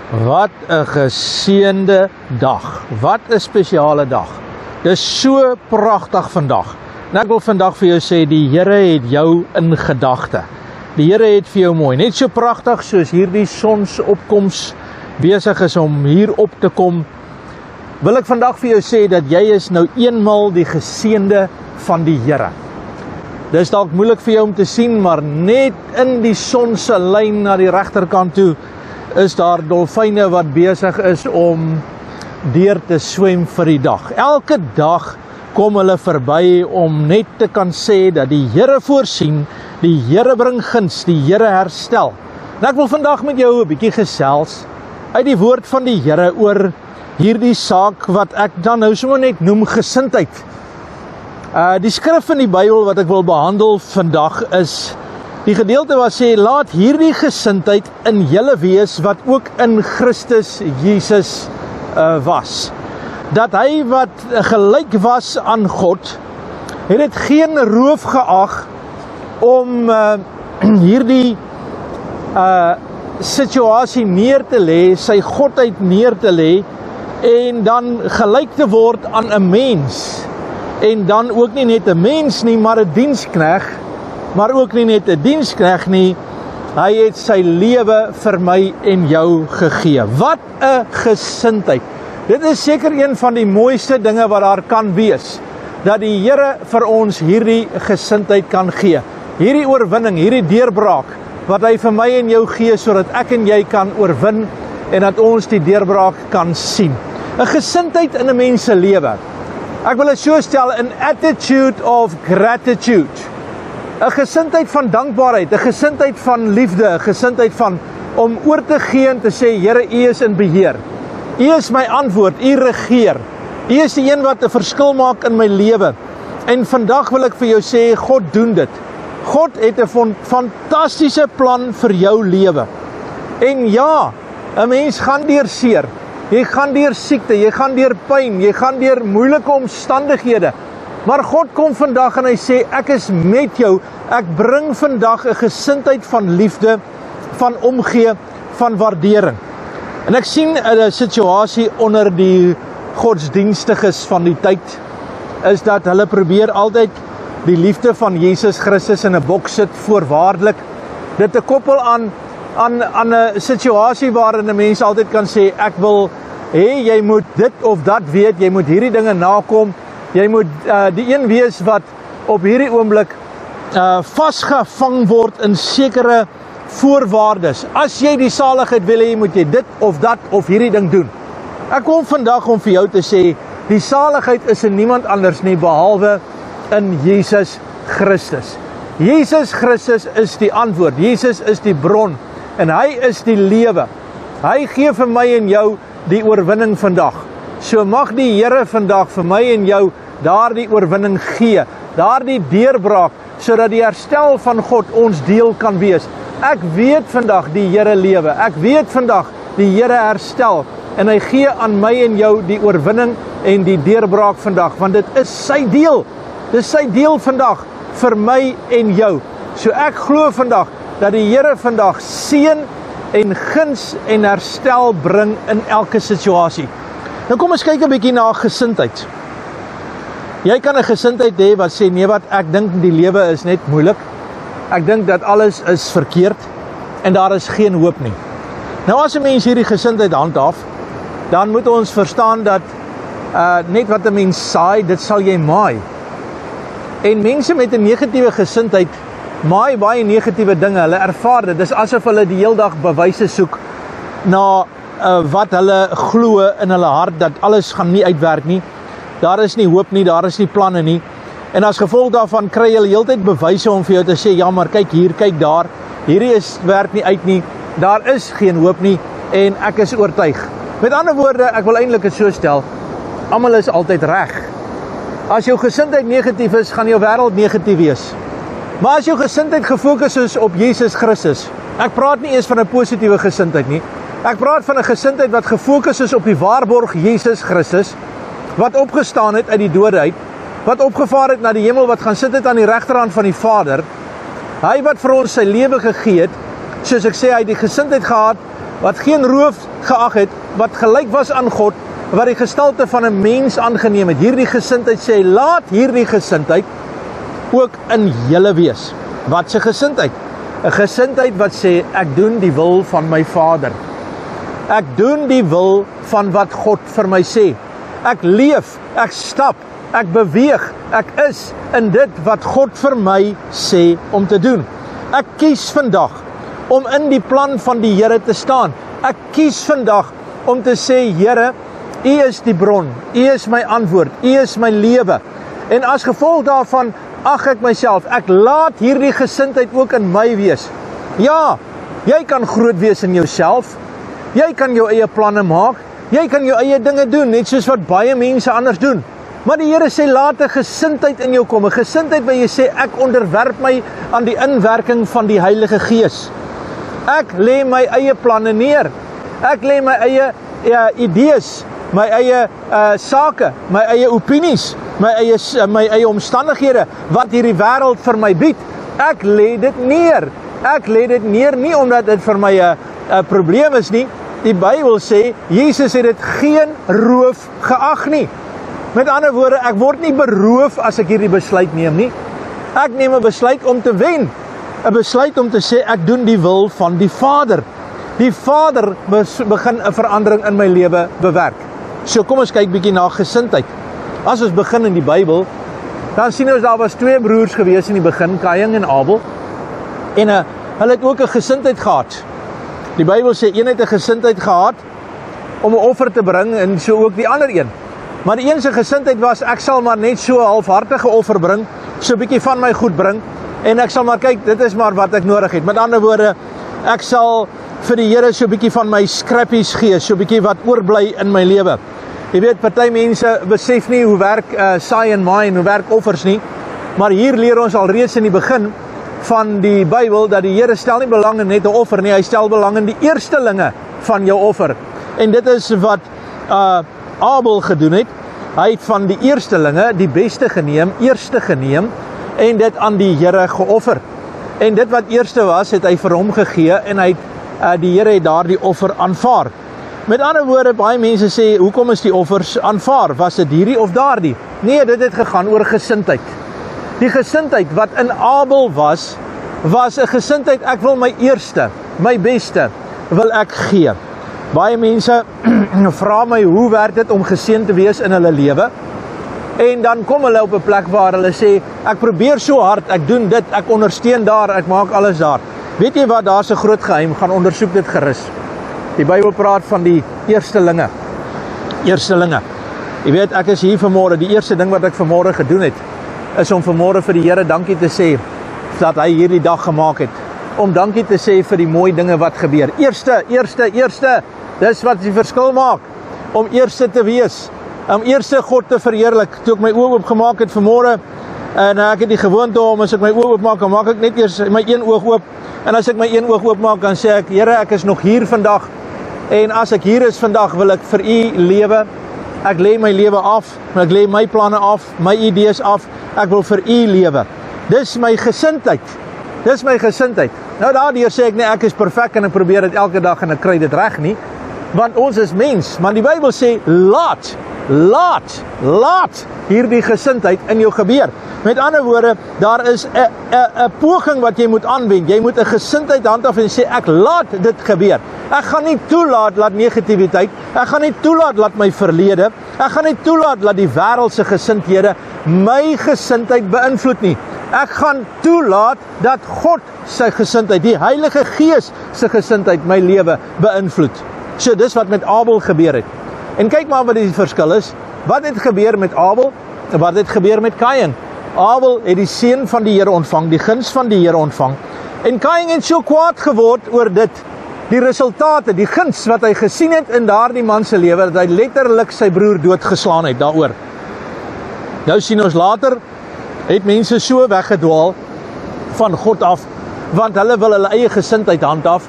Wat 'n geseënde dag. Wat 'n spesiale dag. Dis so pragtig vandag. En ek wil vandag vir jou sê, die Here het jou in gedagte. Die Here het vir jou mooi. Net so pragtig soos hierdie sonsopkoms besig is om hier op te kom, wil ek vandag vir jou sê dat jy is nou eenmal die geseënde van die Here. Dis dalk moeilik vir jou om te sien, maar net in die son se lyn na die regterkant toe is daar dolfyne wat besig is om deur te swem vir die dag. Elke dag kom hulle verby om net te kan sê dat die Here voorsien, die Here bring guns, die Here herstel. En ek wil vandag met jou 'n bietjie gesels uit die woord van die Here oor hierdie saak wat ek dan nou sommer net noem gesindheid. Die skrif in die Bybel wat ek wil behandel vandag is die gedeelte wat sê, laat hierdie gesindheid in julle wees wat ook in Christus Jesus was. Dat hy wat gelyk was aan God, het dit geen roof geag om hierdie situasie neer te lê, sy godheid neer te lê, en dan gelyk te word aan 'n mens, en dan ook nie net 'n mens nie, maar 'n dienskneg, maar ook nie net 'n dienskneg nie, hy het sy lewe vir my en jou gegee. Wat 'n gesindheid. Dit is seker een van die mooiste dinge wat daar kan wees, dat die Here vir ons hierdie gesindheid kan gee. Hierdie oorwinning, hierdie deurbraak, wat hy vir my en jou gee, sodat ek en jy kan oorwin, en dat ons die deurbraak kan sien. 'n Gesindheid in 'n mens se lewe. Ek wil dit so stel, an attitude of gratitude. 'n Gesindheid van dankbaarheid, 'n gesindheid van liefde, 'n gesindheid van om oor te gee en te sê, Here, U is in beheer. U is my antwoord, U regeer. U is die een wat 'n verskil maak in my lewe. En vandag wil ek vir jou sê, God doen dit. God het 'n fantastiese plan vir jou lewe. En ja, 'n mens gaan deur seer. Jy gaan deur siekte, jy gaan deur pyn, jy gaan deur moeilike omstandighede. Maar God kom vandag en hy sê, ek is met jou. Ek bring vandag 'n gesindheid van liefde, van omgee, van waardering. En ek sien 'n situasie onder die godsdienstiges van die tyd, is dat hulle probeer altyd die liefde van Jesus Christus in 'n boks sit, voorwaardelik. Dit te koppel aan 'n situasie waarin 'n mens altyd kan sê, ek wil hê jy moet dit of dat weet, jy moet hierdie dinge nakom, jy moet die een wees wat op hierdie oomblik vasgevang word in sekere voorwaardes. As jy die saligheid wil hê, moet jy dit of dat of hierdie ding doen. Ek kom vandag om vir jou te sê, die saligheid is in niemand anders nie, behalwe in Jesus Christus. Jesus Christus is die antwoord, Jesus is die bron, en hy is die lewe. Hy gee vir my en jou die oorwinning vandag. So mag die Here vandag vir my en jou daardie oorwinning gee, daardie deurbraak, sodat die herstel van God ons deel kan wees. Ek weet vandag die Here lewe, ek weet vandag die Here herstel, en hy gee aan my en jou die oorwinning en die deurbraak vandag, want dit is sy deel. Dit is sy deel vandag vir my en jou. So ek glo vandag dat die Here vandag seën en guns en herstel bring in elke situasie. Nou kom ons kyk 'n bietjie na gesindheid. Jy kan 'n gesindheid hê wat sê, nee wat, ek dink die lewe is net moeilik. Ek dink dat alles is verkeerd en daar is geen hoop nie. Nou as 'n mens hierdie gesindheid handhaaf, dan moet ons verstaan dat net wat 'n mens saai, dit sal jy maai. En mense met 'n negatiewe gesindheid maai baie negatiewe dinge. Hulle ervaar dit. Dis asof hulle die hele dag bewyse soek na wat hulle glo in hulle hart, dat alles gaan nie uitwerk nie. Daar is nie hoop nie, daar is nie planne nie. En as gevolg daarvan kry hulle heeltyd bewyse om vir jou te sê, ja maar kyk hier, kyk daar, hierdie werk nie uit nie, daar is geen hoop nie, en ek is oortuig. Met ander woorde, ek wil eintlik dit so stel, almal is altyd reg. As jou gesindheid negatief is, gaan jou wêreld negatief wees. Maar as jou gesindheid gefokus is op Jesus Christus, ek praat nie eers van 'n positiewe gesindheid nie, ek praat van 'n gesindheid wat gefokus is op die waarborg Jesus Christus, wat opgestaan het uit die dode uit, wat opgevaar het na die hemel, wat gaan sit het aan die regterhand van die Vader, hy wat vir ons sy lewe gegee het, soos ek sê, hy het die gesindheid gehad wat geen roof geag het, wat gelyk was aan God, wat die gestalte van 'n mens aangeneem het. Hierdie gesindheid sê, laat hierdie gesindheid ook in julle wees. Wat 'n gesindheid? 'n Gesindheid wat sê, ek doen die wil van my Vader. Ek doen die wil van wat God vir my sê. Ek leef, ek stap, ek beweeg, ek is in dit wat God vir my sê om te doen. Ek kies vandag om in die plan van die Here te staan. Ek kies vandag om te sê, Here, U is die bron, U is my antwoord, U is my lewe. En as gevolg daarvan ag ek myself, ek laat hierdie gesindheid ook in my wees. Ja, jy kan groot wees in jouself, jy kan jou eie planne maak, jy kan jou eie dinge doen, net soos wat baie mense anders doen. Maar die Here sê, laat 'n gesindheid in jou kom, 'n gesindheid waar jy sê, ek onderwerp my aan die inwerking van die Heilige Gees. Ek lê my eie planne neer, ek lê my eie idees, my eie sake, my eie opinies, my eie omstandighede, wat hierdie wêreld vir my bied, ek lê dit neer. Ek lê dit neer nie omdat dit vir my 'n probleem is nie. Die Bybel sê, Jesus het dit geen roof geag nie. Met ander woorde, ek word nie beroof as ek hierdie besluit neem nie. Ek neem 'n besluit om te wen. 'n Besluit om te sê, ek doen die wil van die Vader. Die Vader begin 'n verandering in my lewe bewerk. So kom ons kyk bietjie na gesindheid. As ons begin in die Bybel, dan sien ons daar was 2 broers gewees in die begin, Kain en Abel. En hulle het ook 'n gesindheid gehad. Die Bybel sê, een het 'n gesindheid gehad om 'n offer te bring en so ook die ander een. Maar die een se gesindheid was, ek sal maar net so 'n halfhartige offer bring, so 'n bietjie van my goed bring, en ek sal maar kyk, dit is maar wat ek nodig het. Met ander woorde, ek sal vir die Here so 'n bietjie van my scrappies gee, so 'n bietjie wat oorbly in my lewe. Jy weet, party mense besef nie hoe werk saai en maai en hoe werk offers nie, maar hier leer ons al reeds in die begin van die Bybel, dat die Here stel nie belang in net 'n offer nie, hy stel belang in die eerstelinge van jou offer. En dit is wat Abel gedoen het. Hy het van die eerstelinge die beste geneem, eerste geneem, en dit aan die Here geoffer. En dit wat eerste was, het hy vir hom gegee, en hy het, die Here het daardie offer aanvaar. Met ander woorde, baie mense sê, hoekom is die offers aanvaar? Was dit hierdie of daardie? Nee, dit het gegaan oor gesindheid. Die gesindheid wat in Abel was 'n gesindheid, ek wil my eerste, my beste, wil ek gee. Baie mense vra my, hoe werk dit om geseën te wees in hulle lewe? En dan kom hulle op 'n plek waar hulle sê, ek probeer so hard, ek doen dit, ek ondersteun daar, ek maak alles daar. Weet jy wat, daar's 'n groot geheim, gaan ondersoek dit gerus. Die Bybel praat van die eerstelinge. Eerstelinge. Jy weet, ek is hier vanmôre, die eerste ding wat ek vanmôre gedoen het, is om vanmôre vir die Here dankie te sê, dat hy hierdie dag gemaak het. Om dankie te sê vir die mooi dinge wat gebeur. Eerste, dis wat die verskil maak. Om eerste te wees. Om eerste God te verheerlik. Toe ek my oë oopgemaak het vanmôre, en ek het die gewoonte om, as ek my oë oopmaak, dan maak ek net eers my een oog oop. En as ek my een oog oopmaak, dan sê ek, Here, ek is nog hier vandag. En as ek hier is vandag, wil ek vir U lewe. Ek lê my lewe af, ek lê my planne af, my idees af. Ek wil vir U lewe. Dis my gesindheid. Dis my gesindheid. Nou daardeur sê ek nie, ek is perfek en ek probeer dit elke dag en ek kry dit reg nie. Want ons is mens. Maar die Bybel sê, laat hierdie gesindheid in jou gebeur. Met ander woorde, daar is 'n poging wat jy moet aanwend. Jy moet 'n gesindheid handhaaf en sê, ek laat dit gebeur. Ek gaan nie toelaat dat negativiteit, ek gaan nie toelaat dat my verlede, ek gaan nie toelaat dat die wêreldse gesindhede my gesindheid beïnvloed nie. Ek gaan toelaat dat God sy gesindheid, die Heilige Gees se gesindheid my lewe beïnvloed. So dis wat met Abel gebeur het. En kyk maar wat die verskil is. Wat het gebeur met Abel en wat het gebeur met Kain? Abel het die seën van die Here ontvang, die guns van die Here ontvang. En Kain het so kwaad geword oor dit. Die resultate, die guns wat hy gesien het in daardie man se lewe, dat hy letterlik sy broer doodgeslaan het daaroor. Nou sien ons later, het mense so weggedwaal van God af, want hulle wil hulle eie gesindheid handhaaf.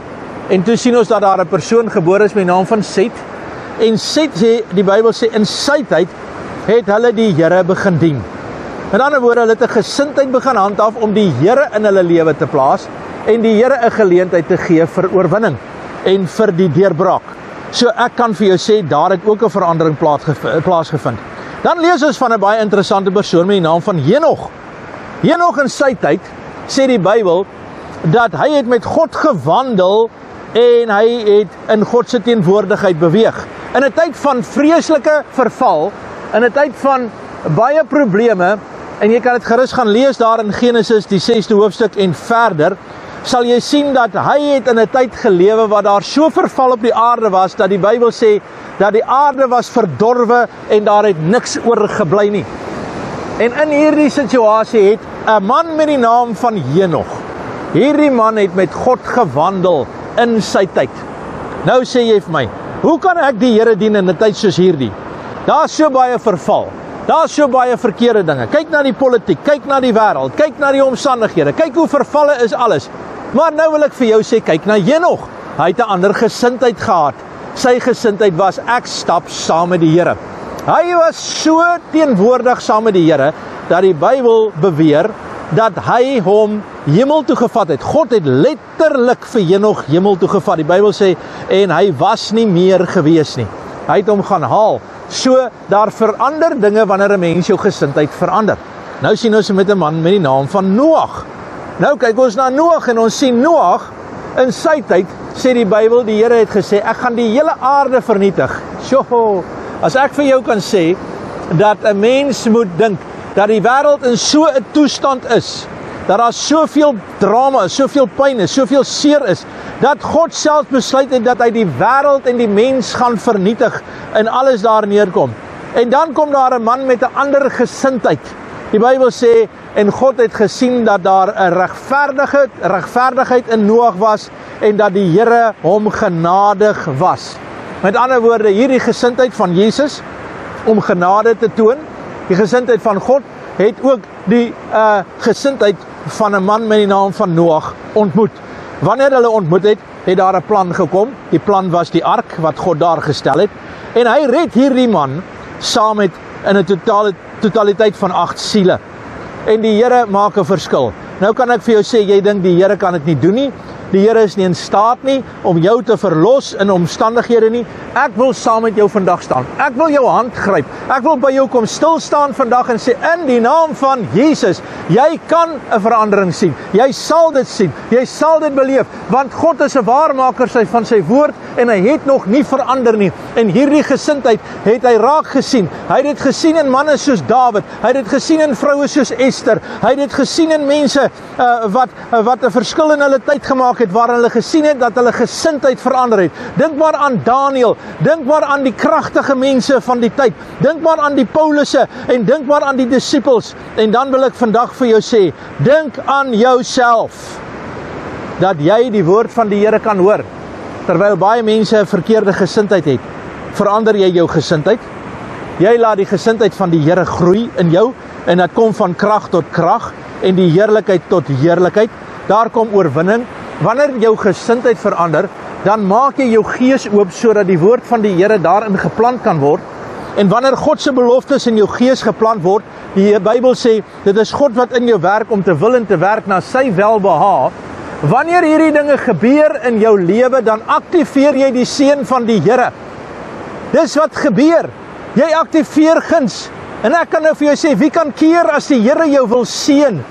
En toe sien ons dat daar 'n persoon gebore is met die naam van Set. En Set sê, die Bybel sê, in sy tyd het hulle die Here begin dien. Met ander woorde, hulle het 'n gesindheid begin handhaaf om die Here in hulle lewe te plaas en die Here 'n geleentheid te gee vir oorwinning. en vir die deurbraak. So ek kan vir jou sê, daar het ook 'n verandering plaasgevind. Dan lees ons van 'n baie interessante persoon met die naam van Henog. Henog in sy tyd, sê die Bybel, dat hy het met God gewandel en hy het in God se teenwoordigheid beweeg. In 'n tyd van vreeslike verval, in 'n tyd van baie probleme, en jy kan dit gerus gaan lees daar in Genesis, die 6de hoofstuk en verder, sal jy sien dat hy het in 'n tyd gelewe wat daar so verval op die aarde was, dat die Bybel sê, dat die aarde was verdorwe en daar het niks oorgebly nie. En in hierdie situasie het 'n man met die naam van Henog, hierdie man het met God gewandel in sy tyd. Nou sê jy vir my, hoe kan ek die Here dien in 'n tyd soos hierdie? Daar is so baie verval, daar is so baie verkeerde dinge. Kyk na die politiek, kyk na die wêreld, kyk na die omstandighede, kyk hoe vervalle is alles. Maar nou wil ek vir jou sê, kyk na Henog. Hy het 'n ander gesindheid gehad. Sy gesindheid was, ek stap saam met die Here. Hy was so teenwoordig saam met die Here, dat die Bybel beweer, dat hy hom hemel toe gevat het. God het letterlik vir Henog hemel toe gevat. Die Bybel sê, en hy was nie meer gewees nie. Hy het hom gaan haal. So, daar verander dinge wanneer 'n mens jou gesindheid verander. Nou sien ons met 'n man met die naam van Noag. Nou kyk ons na Noag en ons sien Noag, in sy tyd, sê die Bybel, die Here het gesê, ek gaan die hele aarde vernietig. Sjoe, as ek vir jou kan sê, dat 'n mens moet dink, dat die wêreld in so 'n toestand is, dat daar soveel drama is, soveel pyn is, soveel seer is, dat God self besluit het dat hy die wêreld en die mens gaan vernietig en alles daar neerkom. En dan kom daar 'n man met 'n ander gesindheid. Die Bybel sê, en God het gesien dat daar 'n regverdigheid in Noag was en dat die Here hom genadig was. Met ander woorde, hierdie gesindheid van Jesus om genade te toon, die gesindheid van God, het ook die gesindheid van 'n man met die naam van Noag ontmoet. Wanneer hulle ontmoet het, het daar 'n plan gekom. Die plan was die ark wat God daar gestel het. En hy red hierdie man saam met in 'n totaliteit van 8 siele. En die Here maak 'n verskil. Nou kan ek vir jou sê, jy dink die Here kan dit nie doen nie. Die Here is nie in staat nie om jou te verlos in omstandighede nie. Ek wil saam met jou vandag staan. Ek wil jou hand gryp. Ek wil by jou kom stil staan vandag en sê, in die naam van Jesus, jy kan 'n verandering sien. Jy sal dit sien. Jy sal dit beleef, want God is 'n waarmaker van sy woord en hy het nog nie verander nie. En hierdie gesindheid het hy raak gesien. Hy het dit gesien in manne soos Dawid. Hy het dit gesien in vroue soos Esther. Hy het dit gesien in mense wat 'n verskil in hulle tyd gemaak het, waar hulle gesien het dat hulle gesindheid verander het. Dink maar aan Daniël, dink maar aan die kragtige mense van die tyd, dink maar aan die Paulusse en dink maar aan die disippels. En dan wil ek vandag vir jou sê, dink aan jouself, dat jy die woord van die Here kan hoor. Terwyl baie mense 'n verkeerde gesindheid het, verander jy jou gesindheid. Jy laat die gesindheid van die Here groei in jou, en dit kom van krag tot krag en die heerlikheid tot heerlikheid. Daar kom oorwinning. Wanneer jou gesindheid verander, dan maak jy jou gees oop sodat die woord van die Here daarin geplant kan word. En wanneer God se beloftes in jou gees geplant word, die Bybel sê, dit is God wat in jou werk om te wil en te werk na sy welbehaag. Wanneer hierdie dinge gebeur in jou lewe, dan aktiveer jy die seën van die Here. Dis wat gebeur. Jy aktiveer guns. En ek kan nou vir jou sê, wie kan keer as die Here jou wil seën?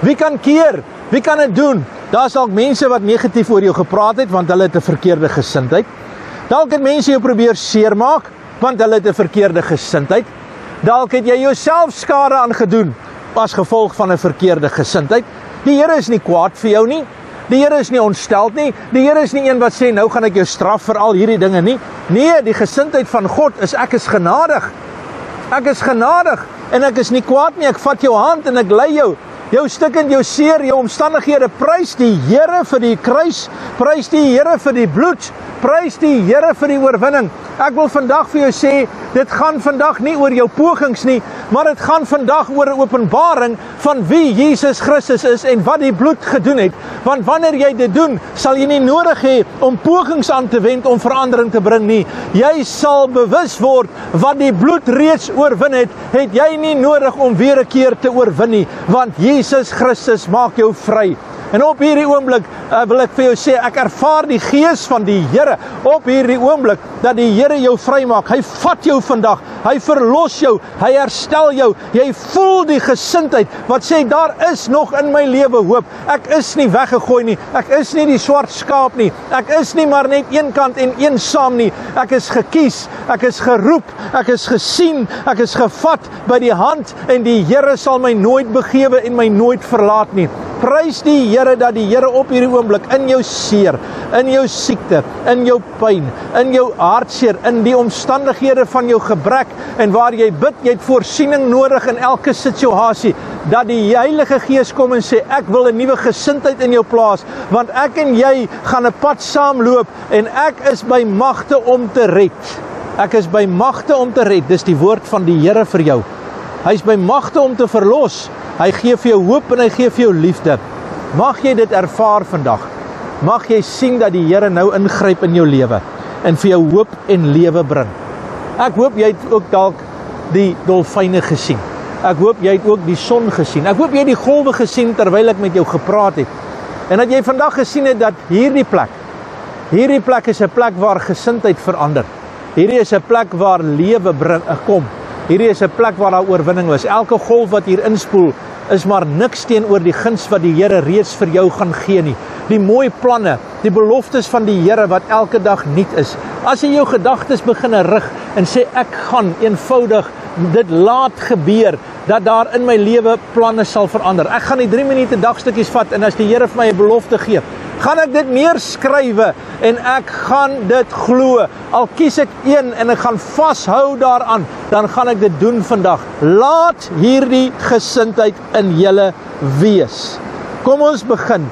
Wie kan keer? Wie kan dit doen? Daar is dalk mense wat negatief oor jou gepraat het, want hulle het 'n verkeerde gesindheid. Dalk het mense jou probeer seermaak, want hulle het 'n verkeerde gesindheid. Dalk het jy jouself skade aangedoen, as gevolg van 'n verkeerde gesindheid. Die Here is nie kwaad vir jou nie. Die Here is nie ontsteld nie. Die Here is nie een wat sê, nou gaan ek jou straf vir al hierdie dinge nie. Nee, die gesindheid van God is, ek is genadig. Ek is genadig, en ek is nie kwaad nie. Ek vat jou hand en ek lei jou. Jou stikkend, jou seer, jou omstandighede, prys die Here vir die kruis, prys die Here vir die bloed, prys die Here vir die oorwinning. Ek wil vandag vir jou sê, dit gaan vandag nie oor jou pogings nie, maar dit gaan vandag oor 'n openbaring van wie Jesus Christus is en wat die bloed gedoen het. Want wanneer jy dit doen, sal jy nie nodig hê om pogings aan te wend om verandering te bring nie. Jy sal bewus word wat die bloed reeds oorwin het, jy nie nodig om weer 'n keer te oorwin nie, want Jesus Christus maak jou vry. En op hierdie oomblik wil ek vir jou sê, ek ervaar die gees van die Here op hierdie oomblik, dat die Here jou vrymaak. Hy vat jou vandag, hy verlos jou, hy herstel jou, jy voel die gesindheid, wat sê, daar is nog in my lewe hoop, ek is nie weggegooi nie, ek is nie die swart skaap nie, ek is nie maar net een kant en eensaam nie, ek is gekies, ek is geroep, ek is gesien, ek is gevat by die hand, en die Here sal my nooit begewe en my nooit verlaat nie. Prys die Here dat die Here op hierdie oomblik in jou seer, in jou siekte, in jou pyn, in jou hartseer, in die omstandighede van jou gebrek, en waar jy bid, jy het voorsiening nodig in elke situasie, dat die Heilige Gees kom en sê, ek wil 'n nuwe gesindheid in jou plaas, want ek en jy gaan 'n pad saamloop, en ek is by magte om te red. Ek is by magte om te red, dis die woord van die Here vir jou. Hy is by magte om te verlos. Hy gee vir jou hoop en hy gee vir jou liefde. Mag jy dit ervaar vandag. Mag jy sien dat die Here nou ingryp in jou lewe en vir jou hoop en lewe bring. Ek hoop jy het ook dalk die dolfyne gesien. Ek hoop jy het ook die son gesien. Ek hoop jy het die golwe gesien terwyl ek met jou gepraat het. En dat jy vandag gesien het dat hierdie plek is 'n plek waar gesindheid verander. Hierdie is 'n plek waar lewe kom. Hierdie is 'n plek waar daar oorwinning is. Elke golf wat hier inspoel, is maar niks teenoor die guns wat die Here reeds vir jou gaan gee nie. Die mooi planne, die beloftes van die Here wat elke dag nuut is. As jy jou gedagtes begin rig en sê, ek gaan eenvoudig dit laat gebeur, dat daar in my lewe planne sal verander. Ek gaan die 3 minute dagstukkies vat, en as die Here vir my 'n belofte gee, gaan ek dit neerskrywe, en ek gaan dit glo. Al kies ek een, en ek gaan vashou daaraan, dan gaan ek dit doen vandag. Laat hierdie gesindheid in julle wees. Kom ons begin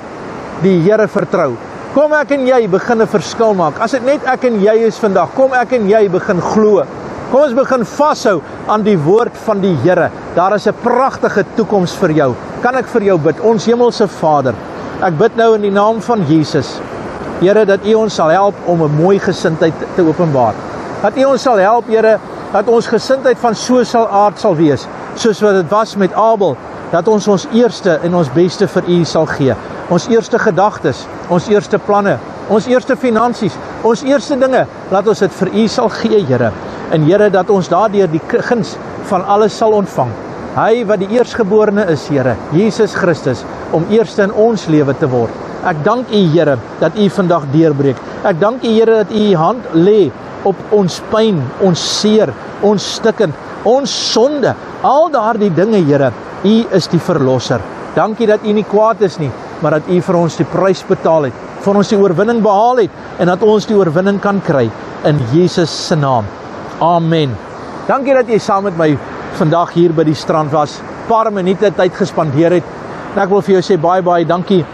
die Here vertrou. Kom ek en jy begin 'n verskil maak. As dit net ek en jy is vandag, kom ek en jy begin glo. Kom ons begin vashou aan die woord van die Here. Daar is 'n pragtige toekoms vir jou. Kan ek vir jou bid? Ons hemelse Vader, ek bid nou in die naam van Jesus, Here, dat U ons sal help om 'n mooi gesindheid te openbaar. Dat U ons sal help, Here, dat ons gesindheid van so sal aard sal wees, soos wat dit was met Abel, dat ons eerste en ons beste vir U sal gee. Ons eerste gedagtes, ons eerste planne, ons eerste finansies, ons eerste dinge, laat ons dit vir U sal gee, Here. En Here, dat ons daardeur die guns van alles sal ontvang. Hy wat die eerstgeborene is, Here, Jesus Christus, om eerste in ons lewe te word. Ek dank U, Here, dat U vandag deurbreek. Ek dank U, Here, dat U hand lê op ons pyn, ons seer, ons stikken, ons sonde, al daardie dinge, Here. U is die verlosser. Dankie dat U nie kwaad is nie, maar dat U vir ons die prys betaal het, vir ons die oorwinning behaal het, en dat ons die oorwinning kan kry, in Jesus se naam. Amen. Dankie dat jy saam met my vandag hier by die strand was, paar minute tyd gespandeer het, en ek wil vir jou sê baie dankie,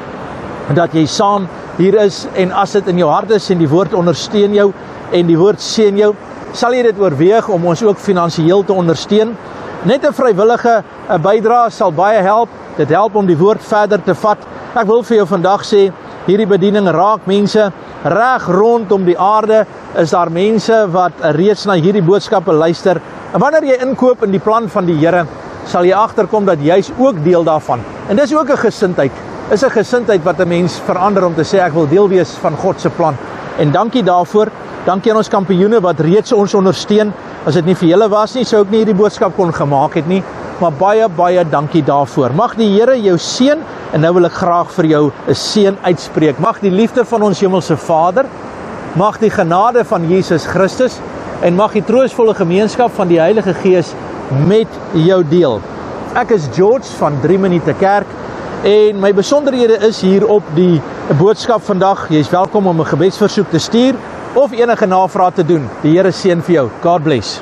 dat jy saam hier is, en as dit in jou hart is, en die woord ondersteun jou, en die woord seën jou, sal jy dit oorweeg om ons ook finansiëel te ondersteun. Net 'n vrywillige bydrae sal baie help, dit help om die woord verder te vat. Ek wil vir jou vandag sê, hierdie bediening raak mense reg rondom die aarde, is daar mense wat reeds na hierdie boodskappe luister, en wanneer jy inkoop in die plan van die Here, sal jy agterkom dat jy is ook deel daarvan, en dis ook 'n gesindheid, is 'n gesindheid wat 'n mens verander om te sê, ek wil deel wees van God se plan, en dankie daarvoor. Dankie aan ons kampioene wat reeds ons ondersteun. As dit nie vir julle was nie, sou ek nie hierdie boodskap kon gemaak het nie, maar baie dankie daarvoor. Mag die Here jou seën, en nou wil ek graag vir jou 'n seën uitspreek. Mag die liefde van ons hemelse Vader, mag die genade van Jesus Christus, en mag die troostvolle gemeenskap van die Heilige Gees met jou deel. Ek is George van 3 Minute Kerk, en my besonderhede is hier op die boodskap vandag. Jy is welkom om 'n gebedsversoek te stuur, of enige navraag te doen. Die Here seën vir jou. God bless.